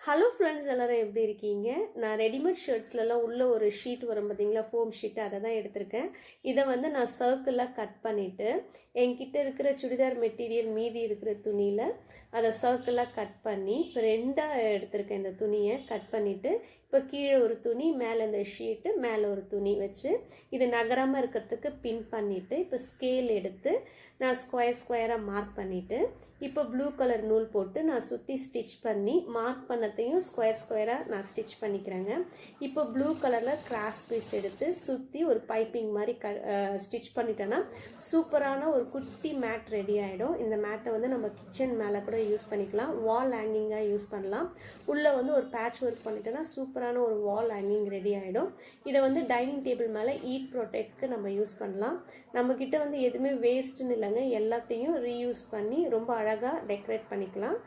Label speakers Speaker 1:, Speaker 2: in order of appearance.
Speaker 1: Hello friends, எல்லாரும் எப்படி இருக்கீங்க? நான் ரெடிமேட் ஷர்ட்ஸ்லலாம் உள்ள ஒரு ஷீட் வரும் பார்த்தீங்களா, ஃபோம் ஷீட், அதை தான் எடுத்திருக்கேன். இதை வந்து நான் சர்க்கிளாக கட் பண்ணிவிட்டு என்கிட்ட இருக்கிற சுடிதார் மெட்டீரியல் மீதி இருக்கிற துணியில் அதை சர்க்கிளாக கட் பண்ணி இப்போ ரெண்டாக எடுத்திருக்கேன். இந்த துணியை கட் பண்ணிவிட்டு இப்போ கீழே ஒரு துணி, மேலே இந்த ஷீட்டு, மேலே ஒரு துணி வச்சு இது நகராமல் இருக்கிறதுக்கு பின் பண்ணிவிட்டு இப்போ ஸ்கேல் எடுத்து நான் ஸ்கொயராக மார்க் பண்ணிவிட்டு இப்போ ப்ளூ கலர் நூல் போட்டு நான் சுற்றி ஸ்டிச் பண்ணி மார்க் பண்ணத்தையும் ஸ்கொயராக நான் ஸ்டிச் பண்ணிக்கிறேங்க. இப்போ ப்ளூ கலரில் கிராஸ் பீஸ் எடுத்து சுற்றி ஒரு பைப்பிங் மாதிரி ஸ்டிச் பண்ணிட்டேன்னா சூப்பரான ஒரு குட்டி மேட் ரெடி ஆகிடும். இந்த மேட்டை வந்து நம்ம கிச்சன் மேலே கூட யூஸ் பண்ணிக்கலாம், வால் ஹேங்கிங்காக யூஸ் பண்ணலாம். உள்ளே வந்து ஒரு பேட்ச் ஒர்க் பண்ணிட்டோன்னா சூப்பரான ஒரு வால் ஹேங்கிங் ரெடி ஆகிடும். இதை வந்து டைனிங் டேபிள் மேலே ஈட் ப்ரொடெக்ட்க்கு நம்ம யூஸ் பண்ணலாம். நம்மக்கிட்ட வந்து எதுவுமே வேஸ்ட்டுன்னு இல்லைங்க, எல்லாத்தையும் ரீயூஸ் பண்ணி ரொம்ப அழகாக டெக்கரேட் பண்ணிக்கலாம்.